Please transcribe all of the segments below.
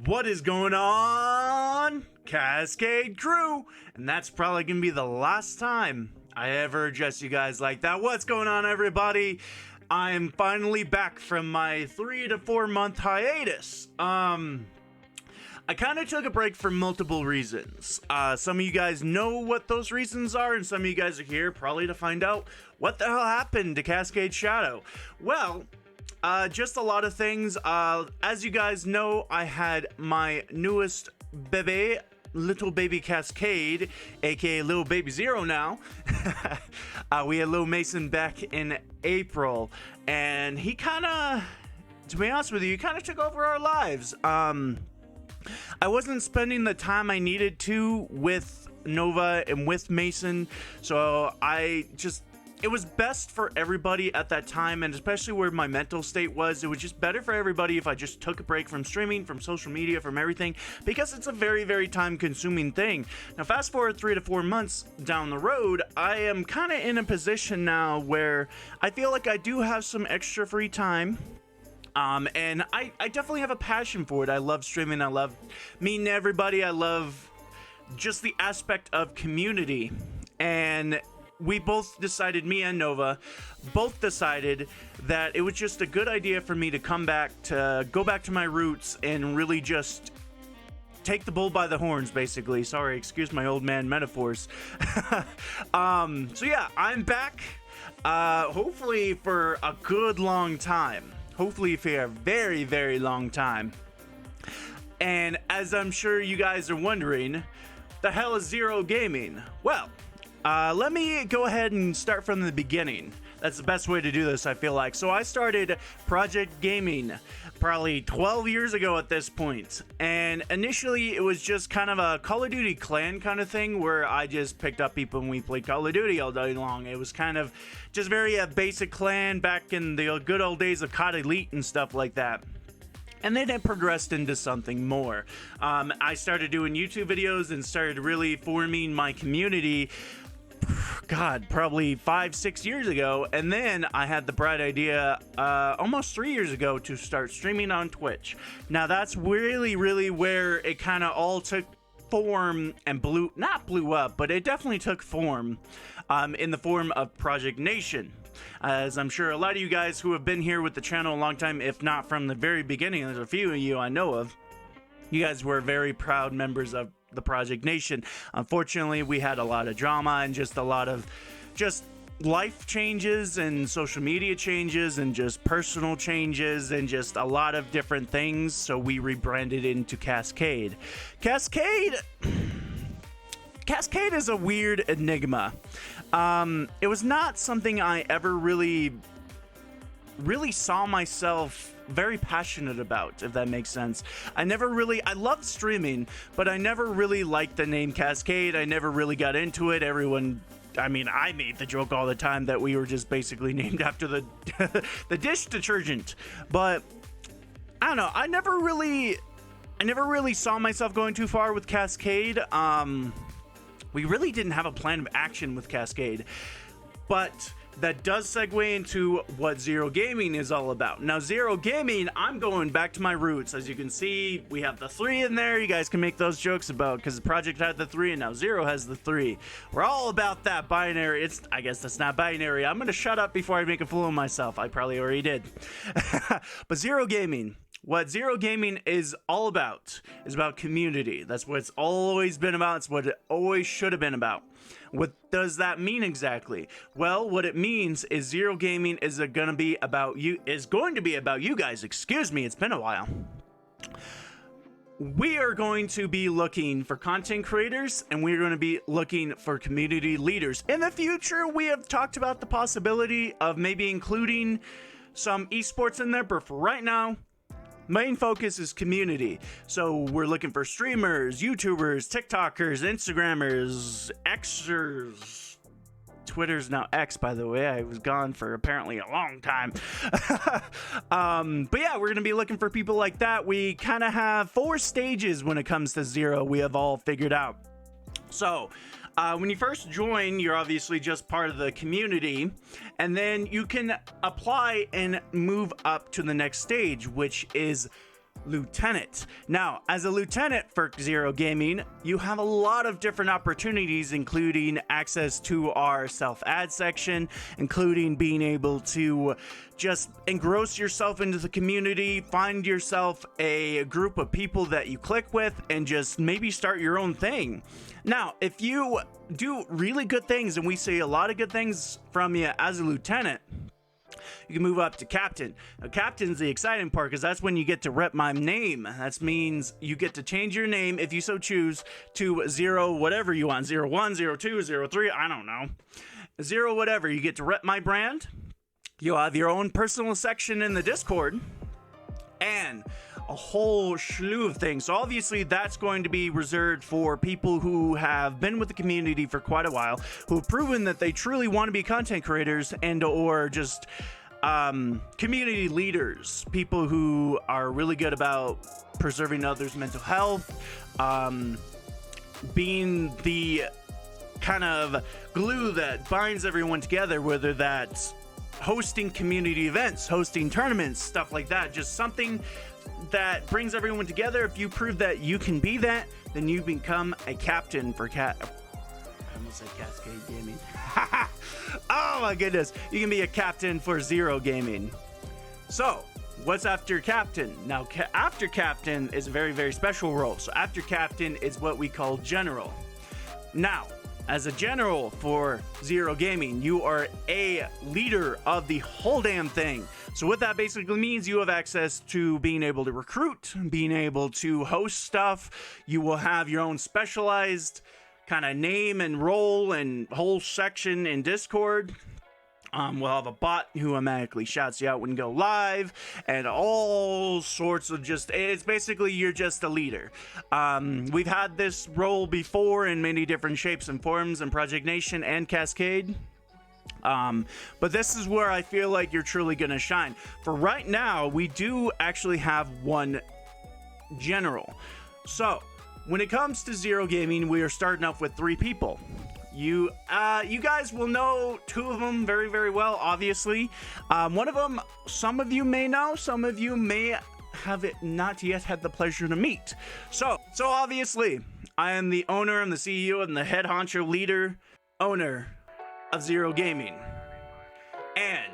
What is going on, Cascade Crew? And that's probably gonna be the last time I ever address you guys like that. What's going on, everybody? I am finally back from my 3 to 4 month hiatus. I kind of took a break for multiple reasons. Some of you guys know what those reasons are, and some of you guys are here probably to find out what the hell happened to Cascade Shadow. Well, just a lot of things. As you guys know, I had my newest baby, little baby Cascade, aka little baby Z3RO now. We had little Mason back in April, and he kind of, to be honest with you, he kind of took over our lives. I wasn't spending the time I needed to with Nova and with Mason, so it was best for everybody at that time, and especially where my mental state was. It was just better for everybody if I just took a break from streaming, from social media, from everything, because it's a very, very time-consuming thing. Now, fast forward 3 to 4 months down the road, I am kind of in a position now where I feel like I do have some extra free time. And I definitely have a passion for it. I love streaming. I love meeting everybody. I love just the aspect of community. And we both decided, me and Nova, both decided that it was just a good idea for me to go back to my roots and really just take the bull by the horns, basically. Sorry, excuse my old man metaphors. So yeah, I'm back, hopefully for a good long time. Hopefully for a very, very long time. And as I'm sure you guys are wondering, the hell is Z3RO Gaming? Well, let me go ahead and start from the beginning. That's the best way to do this, I feel like. So I started Project Gaming probably 12 years ago at this point. And initially, it was just kind of a Call of Duty clan kind of thing where I just picked up people and we played Call of Duty all day long. It was kind of just very basic clan back in the good old days of COD Elite and stuff like that. And then it progressed into something more. I started doing YouTube videos and started really forming my community, God, probably 5-6 years ago. And then I had the bright idea almost 3 years ago to start streaming on Twitch. Now that's really where it kind of all took form and not blew up, but it definitely took form in the form of Project Nation. As I'm sure a lot of you guys who have been here with the channel a long time, if not from the very beginning, there's a few of you I know of, you guys were very proud members of the Project Nation. Unfortunately, we had a lot of drama and just a lot of life changes and social media changes and just personal changes and just a lot of different things, so we rebranded into Cascade. Cascade is a weird enigma. It was not something I ever really saw myself very passionate about, if that makes sense. I loved streaming, but I never really liked the name Cascade. I never really got into it. I made the joke all the time that we were just basically named after the the dish detergent. But I don't know. I never really saw myself going too far with Cascade. We really didn't have a plan of action with Cascade, but that does segue into what Z3RO Gaming is all about. Now, Z3RO Gaming, I'm going back to my roots. As you can see, we have the 3 in there. You guys can make those jokes about, because the project had the 3 and now Z3RO has the 3. We're all about that binary. I guess that's not binary. I'm going to shut up before I make a fool of myself. I probably already did. But Z3RO Gaming, what Z3RO Gaming is all about is about community. That's what it's always been about. It's what it always should have been about. What does that mean exactly? Well, what it means is Z3RO Gaming is going to be about you guys. Excuse me, it's been a while. We are going to be looking for content creators, and we're going to be looking for community leaders. In the future, we have talked about the possibility of maybe including some esports in there, but for right now, main focus is community. So we're looking for streamers, YouTubers, TikTokers, Instagrammers, Xers. Twitter's now X, by the way. I was gone for apparently a long time. But yeah, we're going to be looking for people like that. We kind of have 4 stages when it comes to Z3RO we have all figured out. So when you first join, you're obviously just part of the community, and then you can apply and move up to the next stage, which is lieutenant. Now, as a lieutenant for Z3RO Gaming, you have a lot of different opportunities, including access to our self-ad section, including being able to just engross yourself into the community, find yourself a group of people that you click with, and just maybe start your own thing. Now, if you do really good things, and we see a lot of good things from you as a lieutenant, you can move up to captain. Now, captain's the exciting part, because that's when you get to rep my name. That means you get to change your name, if you so choose, to 0 whatever you want. 01, 02, 03, I don't know. 0 whatever. You get to rep my brand. You'll have your own personal section in the Discord. And a whole slew of things. So obviously that's going to be reserved for people who have been with the community for quite a while, who have proven that they truly want to be content creators and or just community leaders, people who are really good about preserving others' mental health, being the kind of glue that binds everyone together, whether that's hosting community events, hosting tournaments, stuff like that. Just something that brings everyone together. If you prove that you can be that, then you become a captain for I almost said Cascade Gaming. Oh my goodness. You can be a captain for Z3RO Gaming. So, what's after captain? Now, after captain is a very, very special role. So after captain is what we call general. Now, as a general for Z3RO Gaming, you are a leader of the whole damn thing. So what that basically means, you have access to being able to recruit, being able to host stuff. You will have your own specialized kind of name and role and whole section in Discord. We'll have a bot who automatically shouts you out when you go live, and all sorts of it's basically you're just a leader. We've had this role before in many different shapes and forms in Project Nation and Cascade. But this is where I feel like you're truly going to shine. For right now, we do actually have one general. So when it comes to Z3RO Gaming, we are starting off with 3 people. You guys will know 2 of them very, very well, obviously. One of them, some of you may know, some of you may have it not yet had the pleasure to meet. So obviously, I am the owner, I'm the CEO, and the head honcho leader, owner of Z3RO Gaming. And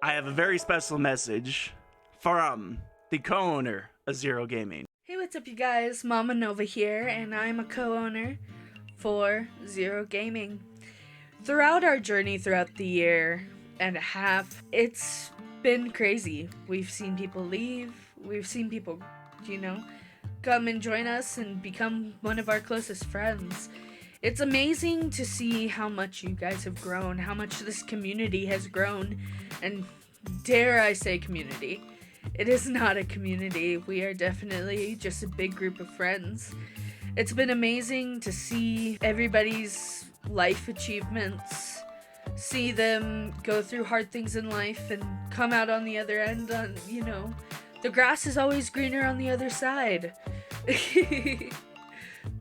I have a very special message from the co-owner of Z3RO Gaming. Hey, what's up, you guys? Mama Nova here, and I'm a co-owner for Z3RO Gaming. Throughout our journey throughout the year and a half, it's been crazy. We've seen people leave, we've seen people, come and join us and become one of our closest friends. It's amazing to see how much you guys have grown, how much this community has grown, and dare I say community. It is not a community, we are definitely just a big group of friends. It's been amazing to see everybody's life achievements, see them go through hard things in life and come out on the other end on, the grass is always greener on the other side.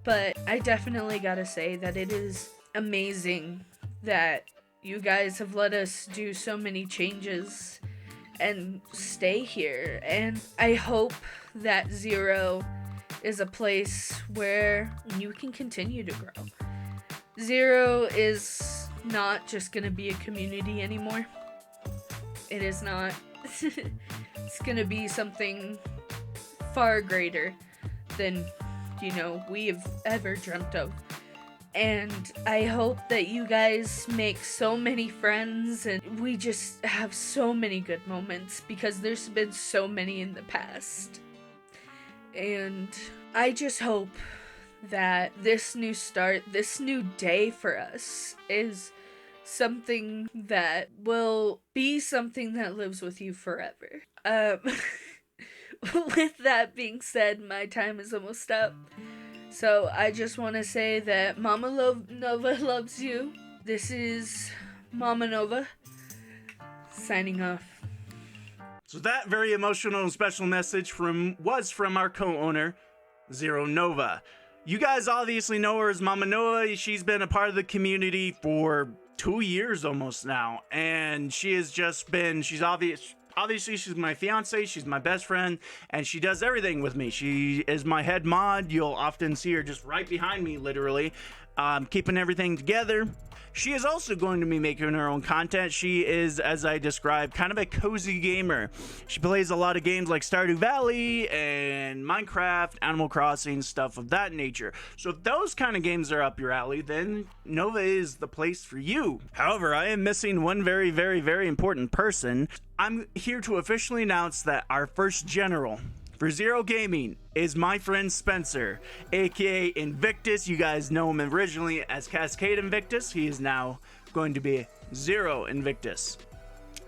But I definitely gotta say that it is amazing that you guys have let us do so many changes and stay here. And I hope that Z3RO is a place where you can continue to grow. Z3RO is not just gonna be a community anymore. It is not. It's gonna be something far greater than, we have ever dreamt of. And I hope that you guys make so many friends and we just have so many good moments, because there's been so many in the past. And I just hope that this new start, this new day for us is something that will be something that lives with you forever. With that being said, my time is almost up. So I just want to say that Mama Nova loves you. This is Mama Nova signing off. So that very emotional and special message was from our co-owner, Z3RO Nova. You guys obviously know her as Mama Nova. She's been a part of the community for 2 years almost now, and she's obviously she's my fiance, she's my best friend, and she does everything with me. She is my head mod. You'll often see her just right behind me, literally, keeping everything together. She is also going to be making her own content. She is, as I described, kind of a cozy gamer. She plays a lot of games like Stardew Valley and Minecraft, Animal Crossing, stuff of that nature. So if those kind of games are up your alley, then Nova is the place for you. However, I am missing one very, very, very important person. I'm here to officially announce that our first general for Z3RO Gaming is my friend Spencer, aka Invictus. You guys know him originally as Cascade Invictus. He is now going to be Z3RO Invictus.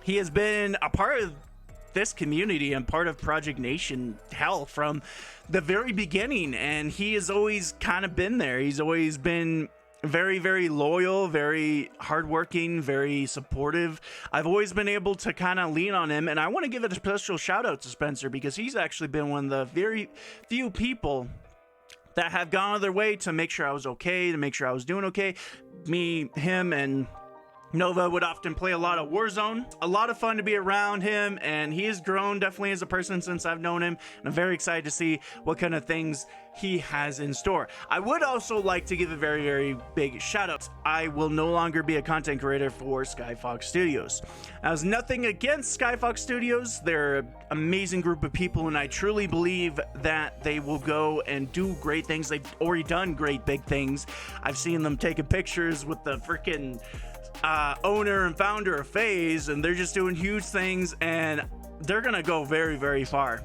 He has been a part of this community and part of Project Nation, hell, from the very beginning, and he has always kind of been there. He's always been very, very loyal, very hardworking, very supportive. I've always been able to kind of lean on him, and I want to give a special shout out to Spencer because he's actually been one of the very few people that have gone out of their way to make sure I was okay, to make sure I was doing okay. Me, him, and Nova would often play a lot of Warzone. A lot of fun to be around him, and he has grown definitely as a person since I've known him, and I'm very excited to see what kind of things he has in store. I would also like to give a very, very big shout out. I will no longer be a content creator for Skyfox Studios. Now, there's nothing against Skyfox Studios. They're an amazing group of people, and I truly believe that they will go and do great things. They've already done great big things. I've seen them taking pictures with the freaking owner and founder of FaZe, and they're just doing huge things, and they're gonna go very, very far.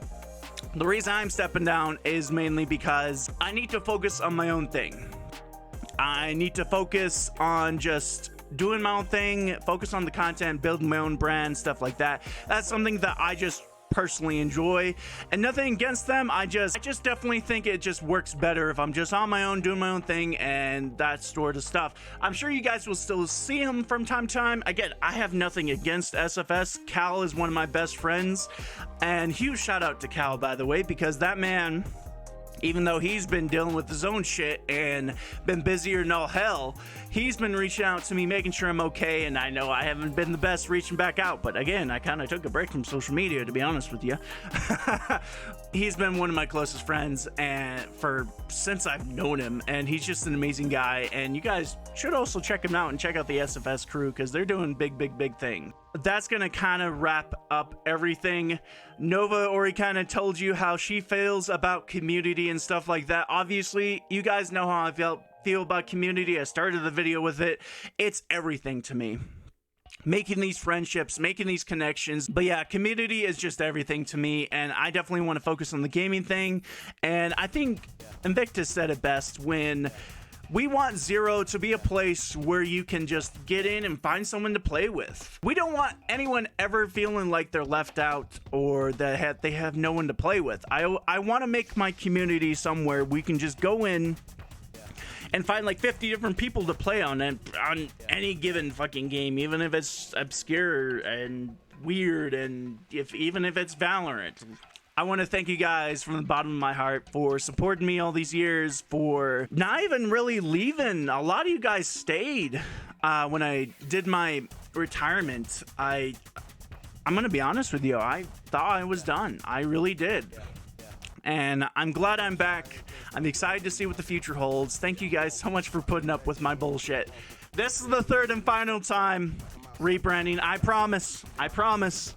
The reason I'm stepping down is mainly because I need to focus on my own thing. I need to focus on just doing my own thing, focus on the content, building my own brand, stuff like that. That's something that I just personally enjoy, and nothing against them. I just definitely think it just works better if I'm just on my own, doing my own thing, and that sort of stuff. I'm sure you guys will still see him from time to time. Again, I have nothing against SFS. Cal is one of my best friends, and huge shout out to Cal, by the way, because that man, even though he's been dealing with his own shit and been busier than all hell, he's been reaching out to me, making sure I'm okay. And I know I haven't been the best reaching back out, but again, I kind of took a break from social media, to be honest with you. He's been one of my closest friends and since I've known him, and he's just an amazing guy. And you guys should also check him out and check out the SFS crew, because they're doing big thing. That's gonna kind of wrap up everything. Nova already kind of told you how she feels about community and stuff like that. Obviously, you guys know how I feel about community. I started the video with it. It's everything to me. Making these friendships, making these connections. But yeah, community is just everything to me, and I definitely want to focus on the gaming thing. And I think Invictus said it best when we want Z3RO to be a place where you can just get in and find someone to play with. We don't want anyone ever feeling like they're left out or that they have no one to play with. I want to make my community somewhere we can just go in and find like 50 different people to play on any given fucking game, even if it's obscure and weird, and even if it's Valorant. I want to thank you guys from the bottom of my heart for supporting me all these years, for not even really leaving. A lot of you guys stayed when I did my retirement. I'm going to be honest with you. I thought I was done. I really did. And I'm glad I'm back. I'm excited to see what the future holds. Thank you guys so much for putting up with my bullshit. This is the third and final time rebranding. I promise. I promise.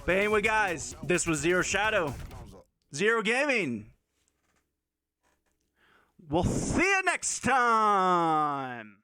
But anyway, guys, this was Z3RO Shadow, Z3RO Gaming. We'll see you next time.